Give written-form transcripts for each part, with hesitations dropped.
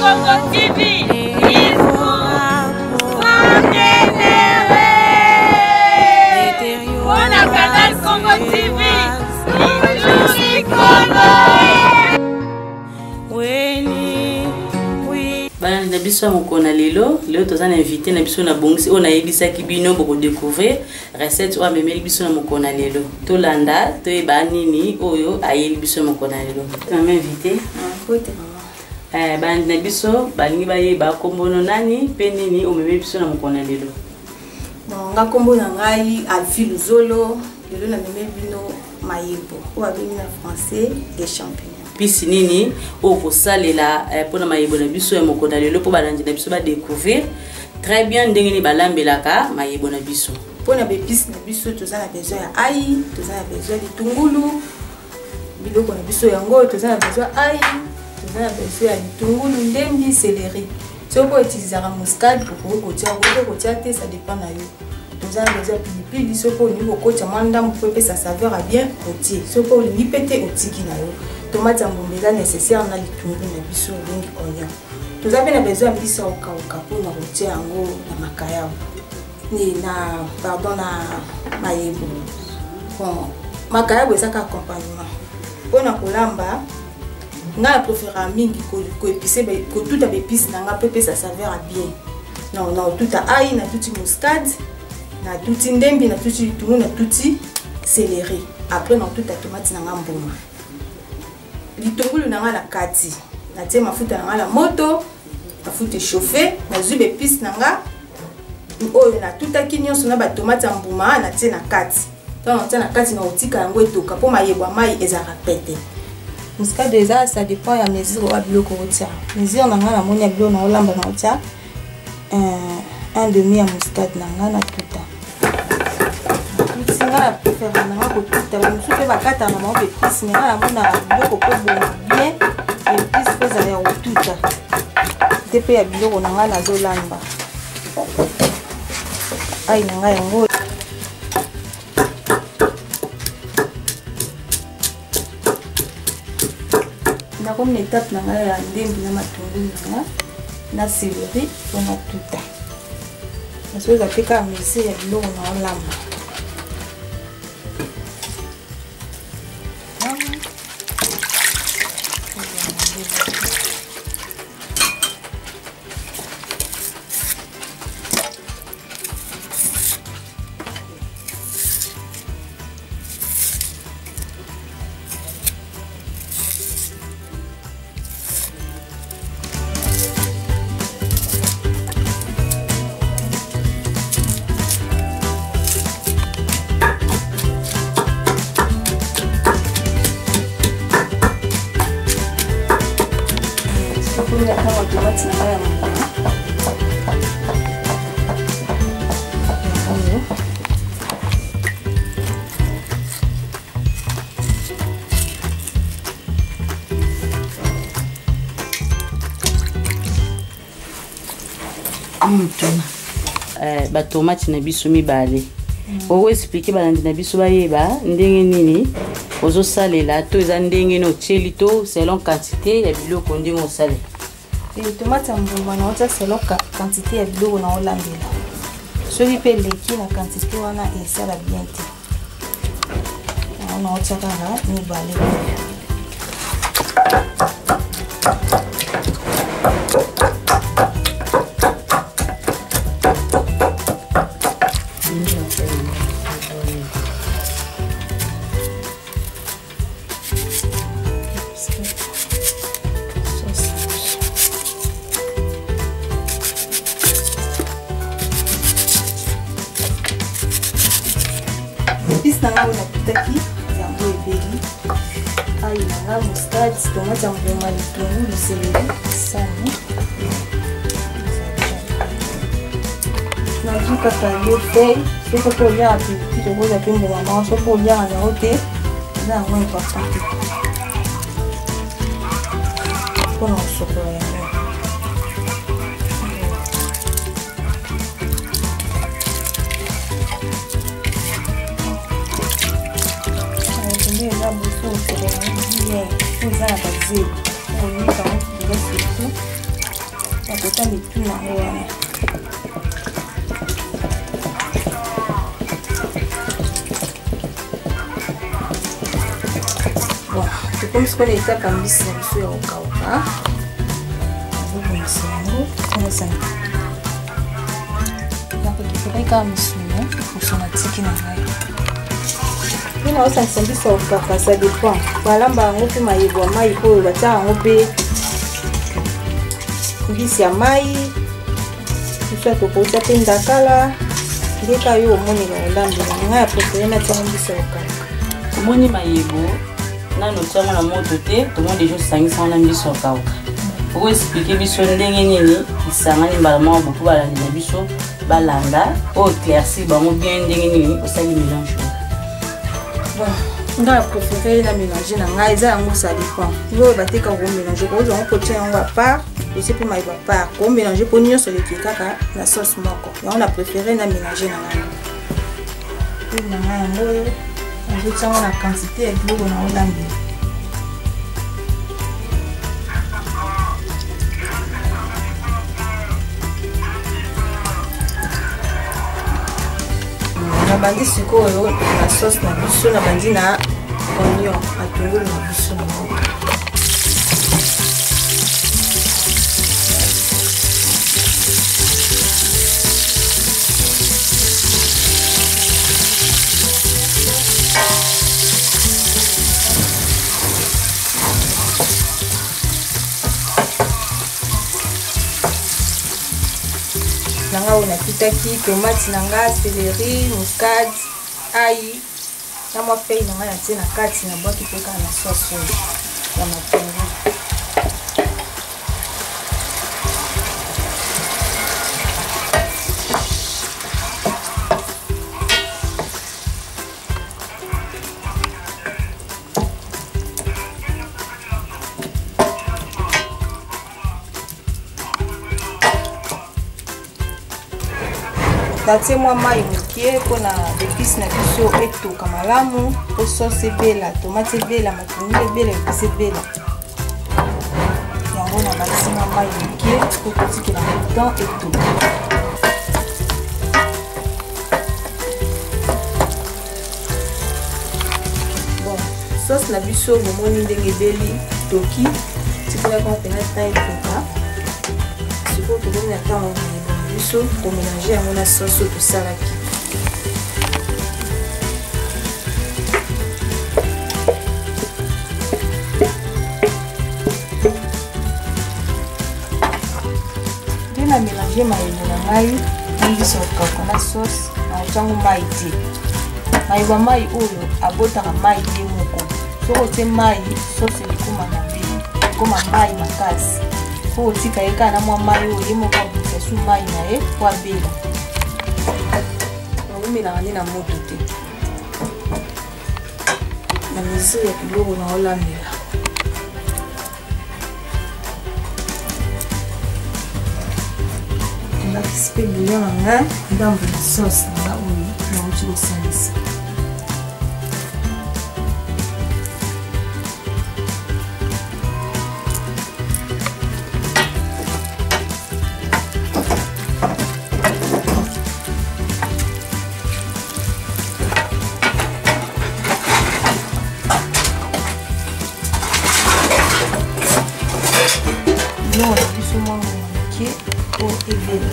Congo TV is on a canal Congo TV bana na biso mokona lelo tozana invité na biso na bongisi on a yebisa ki bino boko découvrir recette wa memeli biso na mokona lelo to landa to eba nini oyo ayeli biso mokona lelo na invité bana na biso balingi bayeba kombono nani pe nini o memeli biso na mokona lelo bon nga kombo na ngai Alfie Zolo lelo na memeli bino mayebo o abengi na français des champignons pisi nini o salela pona mayebo na biso ya mokona lelo po balandi na biso ba découvrir très bien ndenge ni balambelaka mayebo na biso pona be pisi na biso tozana besoin ya ai tozana besoin de tungulu biloko na biso yango tozana besoin ai tozana besoin ya tungulu ndembi céleri soko utiliser muscade pour kotia te ça dépend na yo tozana besoin pilipili soko ni kokocha mwanda mpepe sa saveur a bien otie soko ni pété otiki na yo tomate en bombela nécessaire na litungulu na biso lingi oignon tozabe na besoin bisa okauka pour na rotia yango na makaya ni na pardon na mayebo bon makaya ezaka accompagnement pona kolamba nga préfère mingi ko épicer ko tout a épices na nga pepe sa saveur a bien non tout a ail na tout muscade na tout ndembi na tout litungulu na tout céleri après na tout a tomate na nga mbuma litungulu na nga la kati na tie mafuta na nga la moto mafuta chauffer na zube épices na nga oyo na tout a nyonso na ba tomate mbuma na tie na kati donc na tie na kati na otika yango etoka po mayebo mai ezaka pete muscade eza ça dépend ya mesure wa biloko otia mesure na nga na moni ya biloko na olamba na otia un demi ya muscade na nga na tuta singa la préfère na nga ko tuta ba musu pe bakata na mabe pisi na nga na mona biloko po bon bien et pisi pesa ya tuta tepe ya biloko na nga na zolamba ai na nga yango na comme étape na nga ya ndembi na matungulu na nga na céleri pour na tuta parce que zapeka mesi ya biloko na olamba ba tomate na biso mibale oko expliquer balandi na biso bayeba ndenge nini ozo salela to eza ndenge no tieli to selon quantité ya biloko ndenge osale tomate mbuma na otia selon quantité ya biloko na olambela soki pe leki na quantité wana esala bien te na otia kaka mibale Pisi na nga na tutaki ya mayi na mustard, tomate ya mbuma, litungulu, céleri, sani. Na jika kalio fei, soko to ya apiti to goza pembo mama, soko ya na ote. Na ngwe important. Kono soko ya. Ndio busu soko ya. Kuza na kazi. Ni kama kidogo siku. Akota mitu na wana. Comme ce qu'on est étape en bis sur le kauka. Vous connaissez le on ça. Donc il faudrait quand même soumettre pour son atiki na ngai. Ina osa nsambisa ukaka ça dépend. Balamba ngopi mayibo mai ko bata ngopi. Ngisi ya mai. Kisha tokocha penda kala. Ndeka yo moni na ndambi na ngai préféré na tsambisa ukaka. Moni mayibo nano tiango na moto te to monde déjà sangisa wana biso kauka oko expliquer biso ndenge nini isangani mbala mwa butu balandi na biso balanda o éclaircir bango bien ndenge nini osali mélange bon nga préféré na mélanger na ngai za yango ça dépend yo bateka ko mélanger ko zo ko tia yango à part et c'est plus maïba part ko mélanger pour nyonso le kaka na sauce moko ya on a préféré na mélanger na ngai na ngai je tiens la quantité de l'eau dans la lampe. Na bandi siko yo la sauce na biso na bandi na oignon atungulu na biso na nanga ona kitaki tomate nanga céleri muscade ail na mwa fei nanga na tina kati na boki peka na sauce ya matungulu Tatie mwa mai mukie pona épice na biso etoka malamu po sauce ebela tomate ebela matungulu ebela épice ebela yango na batisi mwa mai mukie po kotikela temps etoka bon sauce na biso bomoni ndenge ebeli toki tikolaka mpena temps etoka sikoyo tokomi na ntango biso pour mélanger yango na sauce to salaki na mélanger maïbo na ngai ndisa okako na sauce na otiango mai te maïba mai oyo abotaka mai te moko soko otie mai sauce elikoma na mbeli ekoma mai makasi po otika ye kaka na mwa mai oyo ye moko abimisa su mai na ye po abela nakomelaka nde na moto te na mesure ya biloko na olambela ndakisi mpe bouillon na ngai ndambo na sauce na nga oyo nauti kosalisa biloko na biso mwa moke po ebela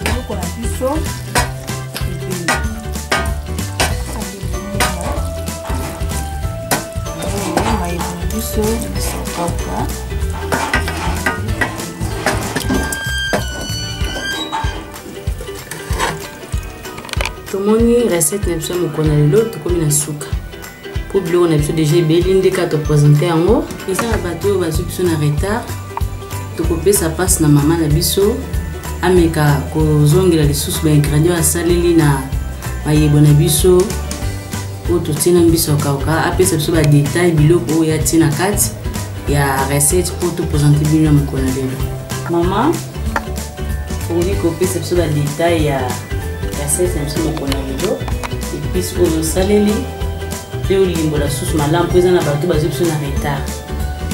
biloko na biso ebela mayibo na biso bisakauka Moni recette na biso mokona lelo tokomi na suka. Pour biloko na biso déjà ebeli ndeka to présenter yango. Eza na bato oyo bazwi biso na retard. Tokopesa passe na mama na biso ameka kozongela lisusu ba ingrédients asaleli na mayebo na biso oyo totina biso kauka apesa biso ba détail biloko oyo yatina kati ya recette pour to présenter bino mokona lelo. Mama pour kopesa biso ba détail ya recette na biso mokona lelo épices oyo saleli pe olimbo la sauce malamu po eza na bato bazwi biso na retard.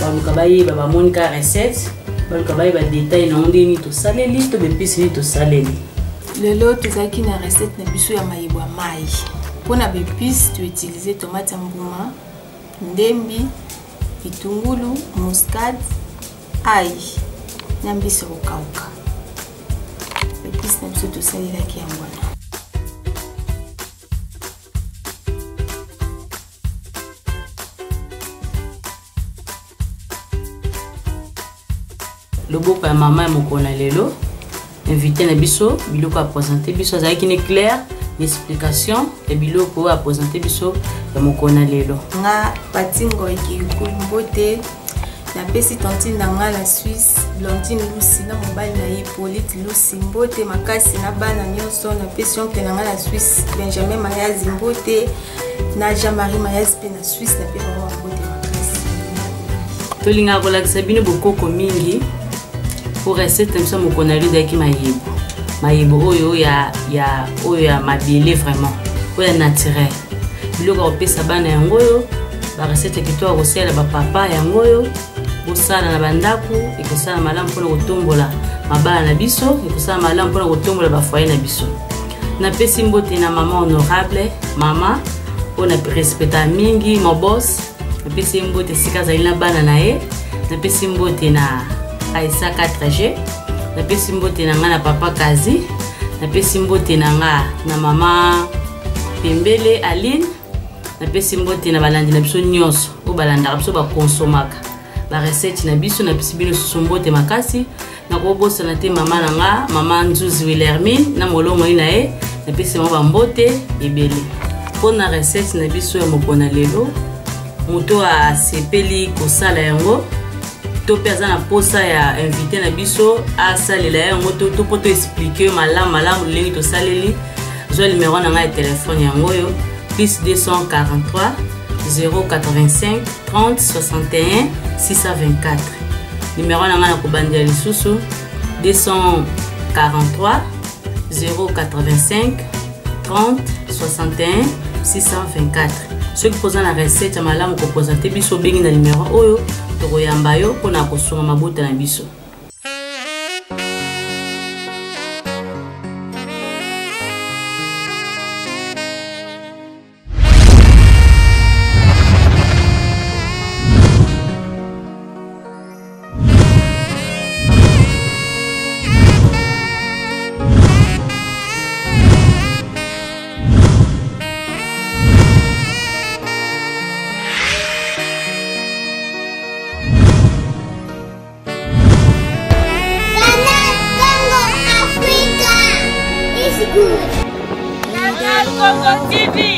Baluka bayeba bamoni ka recette baluka bayeba détail na ndeni to saleli to bepisi ni to saleli. Lelo tozaki na recette na biso ya mayebo ya mai. Pour na bepisi tu utiliser tomate mbuma, ndembi, bitungulu, muscade, ail na mbisi kokauka. Bepisi na biso tosalelaki yango wana. Loboko ya mama ya mokona lelo invité na biso biloko a présenter biso azaki ne clair explication et biloko a présenter biso ya mokona lelo nga patingo ekikulu mbote na pesi tantine na nga na Suisse Blondine Lucy na mobali na Hippolyte Lucy mbote makasi na bana nyonso na pesi onke na nga na Suisse Benjamin Mayazi mbote na Jean-Marie Mayazi pe na Suisse na pe ba mbote makasi tolinga kolakisa bino bokoko mingi. Pour recette comme ça mokona lelo daki mayebo oyo ya mabele vraiment oyo naturel biloko opesa bana yango oyo ba recette kitoko kosala ba papa yango oyo bosala na bandako ekosala malamu mpona kotombola mabala na biso ekosala malamu mpona kotombola ba foyer na biso. Na pesi mbote na mama honorable mama ona respecta mingi mon boss na pesi mbote sika zali na bana na ye na pesi mbote na Aïssa 4G na pesi mbote na nga na papa Kazi na pesi mbote na nga na mama Pembele Aline na pesi mbote na balandi na biso nyonso o balanda biso ba consomaka ba recette na biso na pesi bino mbote makasi na ko bosa na te mama na nga mama Nzuzi Wilhelmine na molongo ina e na pesi mo ba mbote ebele. Pour na recette na biso ya mokona lelo moto a sepeli kosala yango to pesa na posa ya invité na biso a salela yango to poto expliquer malamu lengi to saleli zo numéro na nga ya téléphone yango yo plus 243 085 30 61 624 numéro na nga na kobandia lisusu 243 085 30 61 624. Ceux qui posent la recette à malamu ko présenter biso bengi na numéro oyo tokoyamba yo pona kosunga mabuta na biso. Canal Congo TV.